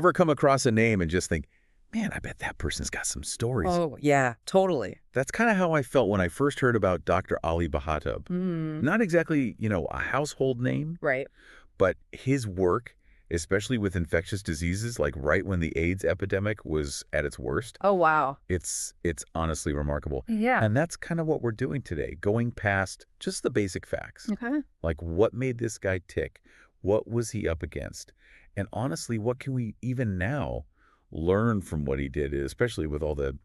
ever come across a name and just think, man, I bet that person's got some stories? Oh, yeah, totally. That's kind of how I felt when I first heard about Dr. Ali Bahattab. Not exactly, a household name. Right. But his work, especially with infectious diseases, like right when the AIDS epidemic was at its worst. Oh, wow. It's honestly remarkable. Yeah. And that's kind of what we're doing today, going past just the basic facts. Okay. Like, what made this guy tick? What was he up against? And honestly, what can we even now learn from what he did, especially with all the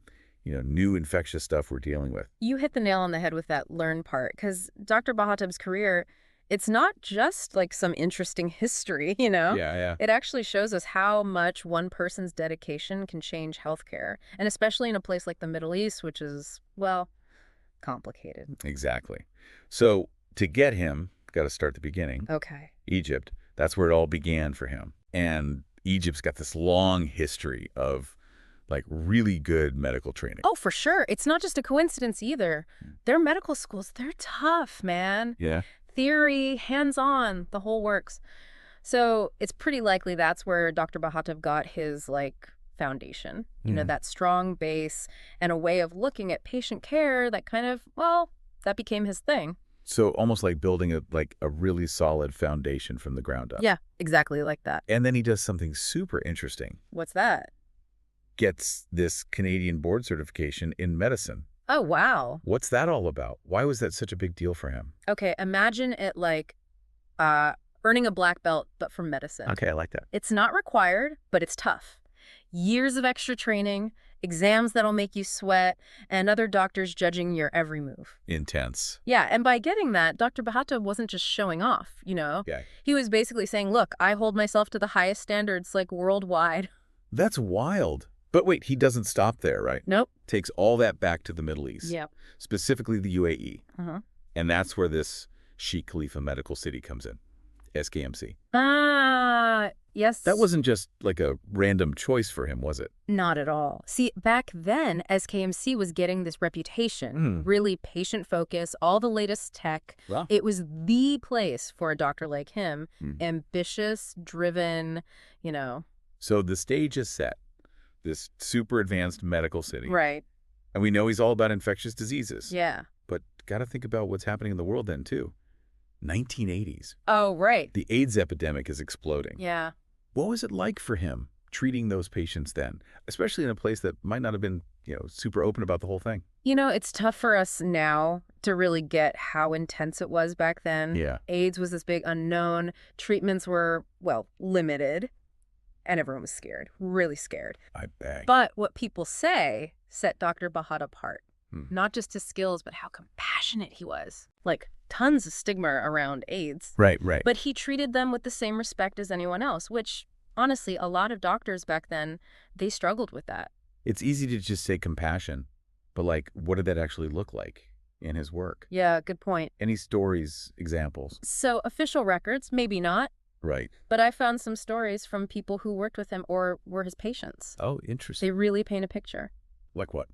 new infectious stuff we're dealing with? You hit the nail on the head with that learn part, because Dr. Bahattab's career, it's not just like some interesting history, Yeah. It actually shows us how much one person's dedication can change healthcare, and especially in a place like the Middle East, which is, well, complicated. Exactly. So to get him, got to start the beginning. Okay. Egypt. That's where it all began for him. And Egypt's got this long history of like really good medical training. Oh, for sure. It's not just a coincidence either. Their medical schools, they're tough, man. Yeah. Theory, hands-on, the whole works. So it's pretty likely that's where Dr. Bahattab got his foundation, that strong base and a way of looking at patient care that kind of, that became his thing. So almost like building a really solid foundation from the ground up. Yeah, exactly like that. And then he does something super interesting. What's that? Gets this Canadian board certification in medicine. Oh, wow. What's that all about? Why was that such a big deal for him? Okay, imagine it like earning a black belt, but for medicine. Okay, I like that. It's not required, but it's tough. Years of extra training, exams that'll make you sweat, and other doctors judging your every move. Intense. Yeah, and by getting that, Dr. Bahattab wasn't just showing off, Yeah. He was basically saying, look, I hold myself to the highest standards, worldwide. That's wild. But wait, he doesn't stop there, right? Nope. Takes all that back to the Middle East. Yep. Specifically the UAE. Uh-huh. And that's where this Sheikh Khalifa Medical City comes in. SKMC. Yes. That wasn't just like a random choice for him, was it? Not at all. See, back then, SKMC was getting this reputation, really patient-focused, all the latest tech. Wow. It was the place for a doctor like him, ambitious, driven, So the stage is set. This super advanced medical city. Right. And we know he's all about infectious diseases. Yeah. But got to think about what's happening in the world then, too. 1980s. Oh, right. The AIDS epidemic is exploding. Yeah. What was it like for him treating those patients then, especially in a place that might not have been, super open about the whole thing? It's tough for us now to really get how intense it was back then. Yeah. AIDS was this big unknown. Treatments were, limited. And everyone was scared, really scared. I bet. But what people say set Dr. Bahattab apart. Not just his skills, but how compassionate he was. Tons of stigma around AIDS. Right. But he treated them with the same respect as anyone else, which, honestly, a lot of doctors back then, they struggled with that. It's easy to just say compassion, but what did that actually look like in his work? Yeah, good point. Any stories, examples? So official records, maybe not. Right. But I found some stories from people who worked with him or were his patients. Oh, interesting. They really paint a picture. Like what?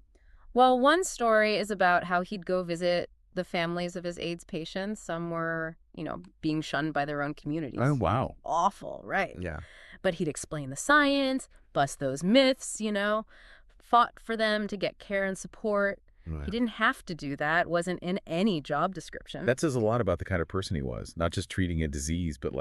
Well, one story is about how he'd go visit the families of his AIDS patients. Some were, being shunned by their own communities. Oh, wow. Awful, right? Yeah. But he'd explain the science, bust those myths, fought for them to get care and support. Right. He didn't have to do that. Wasn't in any job description. That says a lot about the kind of person he was. Not just treating a disease, but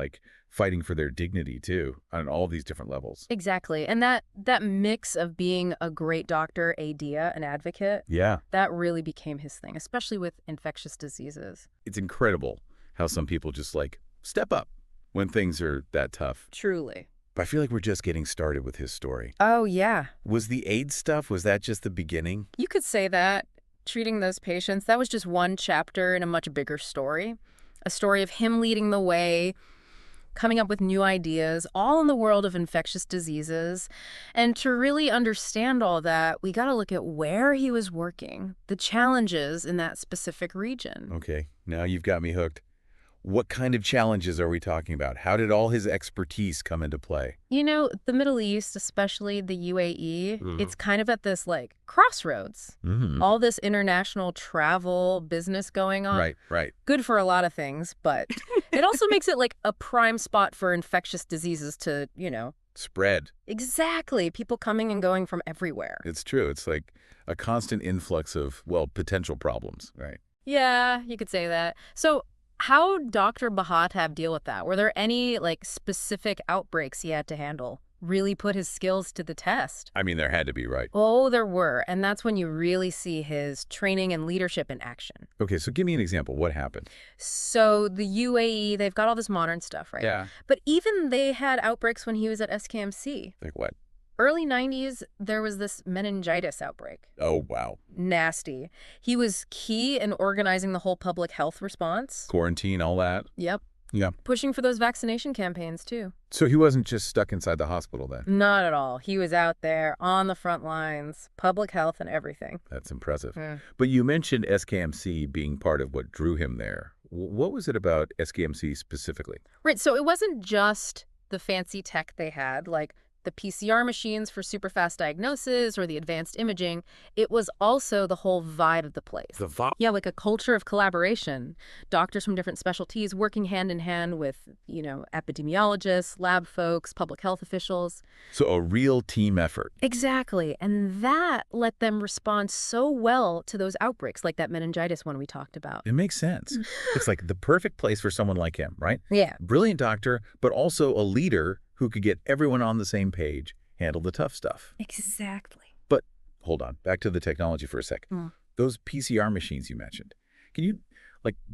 fighting for their dignity, too, on all these different levels. Exactly. And that mix of being a great doctor, an advocate, Yeah. that really became his thing, especially with infectious diseases. It's incredible how some people just step up when things are that tough. Truly. But I feel like we're just getting started with his story. Oh, yeah. Was the AIDS stuff, was that just the beginning? You could say that. Treating those patients, that was just one chapter in a much bigger story. A story of him leading the way, coming up with new ideas, all in the world of infectious diseases. And to really understand all that, we got to look at where he was working, the challenges in that specific region. Okay, now you've got me hooked. What kind of challenges are we talking about? How did all his expertise come into play? The Middle East, especially the UAE, it's kind of at this crossroads. All this international travel business going on. Right. Good for a lot of things, but it also makes it a prime spot for infectious diseases to, spread. Exactly. People coming and going from everywhere. It's true. It's like a constant influx of, well, potential problems, right? Yeah, you could say that. So how Dr. Bahattab deal with that? Were there any like specific outbreaks he had to handle? Really put his skills to the test? I mean, there had to be, right? Oh, there were. And that's when you really see his training and leadership in action. Okay, so give me an example. What happened? So the UAE, they've got all this modern stuff, right? Yeah. But even they had outbreaks when he was at SKMC. Like what? Early 90s, there was this meningitis outbreak. Oh, wow. Nasty. He was key in organizing the whole public health response. Quarantine, all that? Yep. Yeah. Pushing for those vaccination campaigns, too. So he wasn't just stuck inside the hospital then? Not at all. He was out there on the front lines, public health and everything. That's impressive. Yeah. But you mentioned SKMC being part of what drew him there. What was it about SKMC specifically? Right, so it wasn't just the fancy tech they had, like the PCR machines for super fast diagnosis or the advanced imaging. It was also the whole vibe of the place. The vibe? Yeah, like a culture of collaboration. Doctors from different specialties working hand in hand with, epidemiologists, lab folks, public health officials. So a real team effort. Exactly. And that let them respond so well to those outbreaks, like that meningitis one we talked about. It makes sense. It's like the perfect place for someone like him, right? Yeah. Brilliant doctor, but also a leader who could get everyone on the same page, handle the tough stuff. Exactly. But hold on, back to the technology for a sec. Those PCR machines you mentioned, can you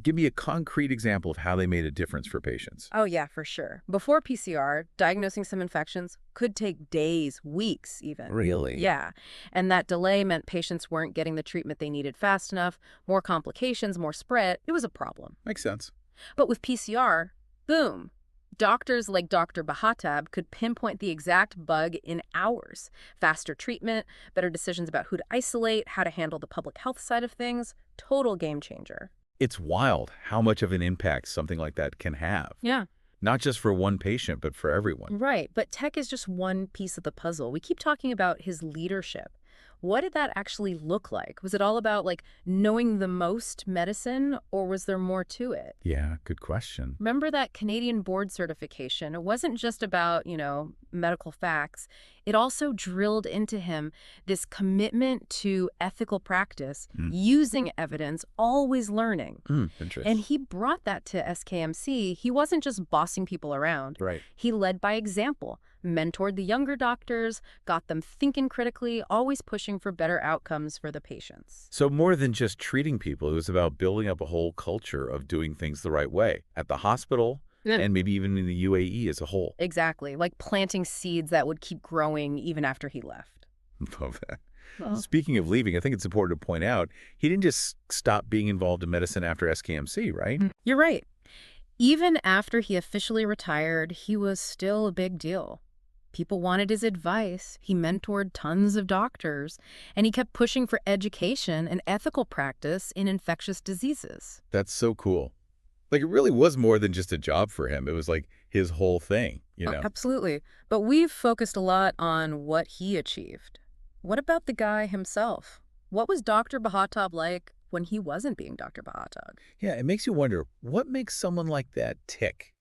give me a concrete example of how they made a difference for patients? Oh, yeah, for sure. Before PCR, diagnosing some infections could take days, weeks even. Really? Yeah. And that delay meant patients weren't getting the treatment they needed fast enough, more complications, more spread. It was a problem. Makes sense. But with PCR, boom. Doctors like Dr. Bahattab could pinpoint the exact bug in hours. Faster treatment, better decisions about who to isolate, how to handle the public health side of things. Total game changer. It's wild how much of an impact something like that can have. Yeah. Not just for one patient, but for everyone. Right. But tech is just one piece of the puzzle. We keep talking about his leadership. What did that actually look like? Was it all about knowing the most medicine, or was there more to it? Yeah, good question. Remember that Canadian board certification? It wasn't just about, medical facts. It also drilled into him this commitment to ethical practice, using evidence, always learning. Interesting. And he brought that to SKMC. He wasn't just bossing people around. Right. He led by example, mentored the younger doctors, got them thinking critically, always pushing for better outcomes for the patients. So more than just treating people, it was about building up a whole culture of doing things the right way at the hospital and maybe even in the UAE as a whole. Exactly, like planting seeds that would keep growing even after he left. Love that. Well, Speaking of leaving, I think it's important to point out, he didn't just stop being involved in medicine after SKMC, right? You're right. Even after he officially retired, he was still a big deal. People wanted his advice. He mentored tons of doctors, and he kept pushing for education and ethical practice in infectious diseases. That's so cool. It really was more than just a job for him. It was his whole thing, Oh, absolutely. But we've focused a lot on what he achieved. What about the guy himself? What was Dr. Bahattab like when he wasn't being Dr. Bahattab? Yeah, it makes you wonder, what makes someone like that tick,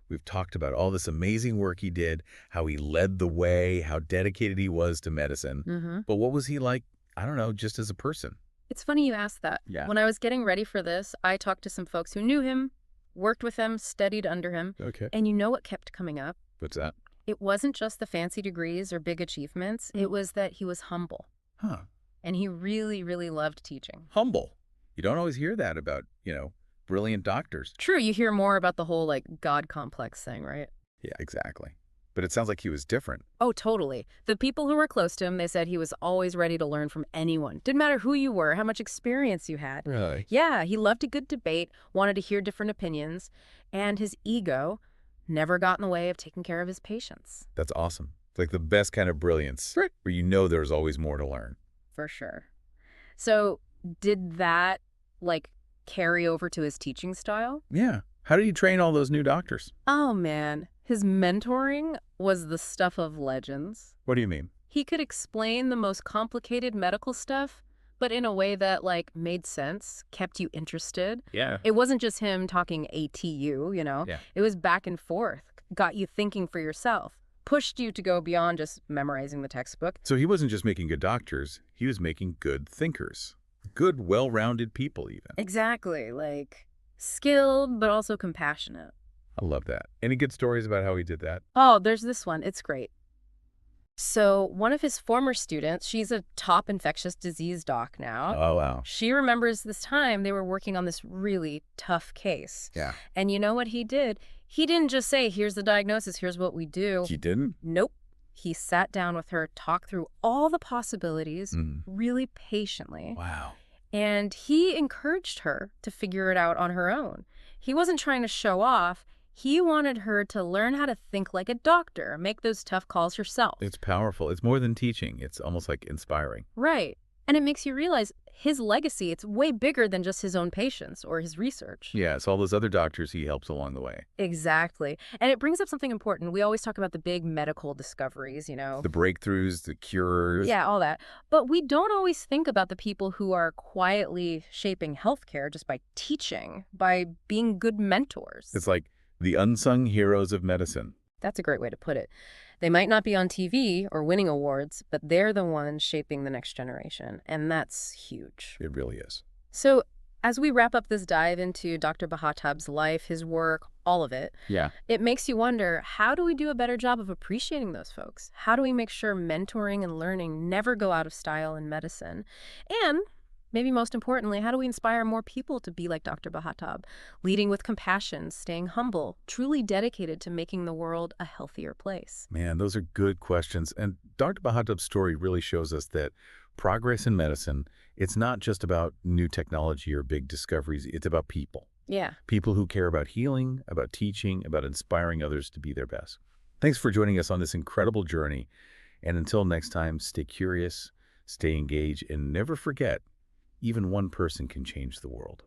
We've talked about all this amazing work he did, how he led the way, how dedicated he was to medicine. But what was he like, I don't know, just as a person? It's funny you asked that. Yeah. When I was getting ready for this, I talked to some folks who knew him, worked with him, studied under him. Okay. And you know what kept coming up? What's that? It wasn't just the fancy degrees or big achievements. It was that he was humble. Huh. And he really, really loved teaching. Humble. You don't always hear that about, brilliant doctors. True, you hear more about the whole, God complex thing, right? Yeah, exactly. But it sounds like he was different. Oh, totally. The people who were close to him, they said he was always ready to learn from anyone. Didn't matter who you were, how much experience you had. Really? Yeah, he loved a good debate, wanted to hear different opinions, and his ego never got in the way of taking care of his patients. That's awesome. It's the best kind of brilliance, right, where there's always more to learn. For sure. So did that, carry over to his teaching style? Yeah. How did he train all those new doctors? Oh, man. His mentoring was the stuff of legends. What do you mean? He could explain the most complicated medical stuff, but in a way that, made sense, kept you interested. Yeah. It wasn't just him talking ATU, Yeah. It was back and forth, got you thinking for yourself. pushed you to go beyond just memorizing the textbook. So he wasn't just making good doctors, he was making good thinkers. Good, well-rounded people, even. Exactly, like skilled, but also compassionate. I love that. Any good stories about how he did that? Oh, there's this one. It's great. So one of his former students, she's a top infectious disease doc now. Oh, wow. She remembers this time they were working on this really tough case. Yeah. And you know what he did? He didn't just say, here's the diagnosis, here's what we do. He didn't? Nope. He sat down with her, talked through all the possibilities really patiently. Wow. And he encouraged her to figure it out on her own. He wasn't trying to show off. He wanted her to learn how to think like a doctor, make those tough calls herself. It's powerful. It's more than teaching. It's almost like inspiring. Right. And it makes you realize his legacy, it's way bigger than just his own patients or his research. Yeah, it's all those other doctors he helps along the way. Exactly. And it brings up something important. We always talk about the big medical discoveries, The breakthroughs, the cures. Yeah, all that. But we don't always think about the people who are quietly shaping healthcare just by teaching, by being good mentors. It's like the unsung heroes of medicine. That's a great way to put it. They might not be on TV or winning awards, but they're the ones shaping the next generation, and that's huge. It really is. So as we wrap up this dive into Dr. Bahattab's life, his work, all of it, Yeah. it makes you wonder, how do we do a better job of appreciating those folks? How do we make sure mentoring and learning never go out of style in medicine? And maybe most importantly, how do we inspire more people to be like Dr. Bahattab, leading with compassion, staying humble, truly dedicated to making the world a healthier place? Man, those are good questions. And Dr. Bahattab's story really shows us that progress in medicine, it's not just about new technology or big discoveries. It's about people. Yeah. People who care about healing, about teaching, about inspiring others to be their best. Thanks for joining us on this incredible journey. And until next time, stay curious, stay engaged, and never forget, even one person can change the world.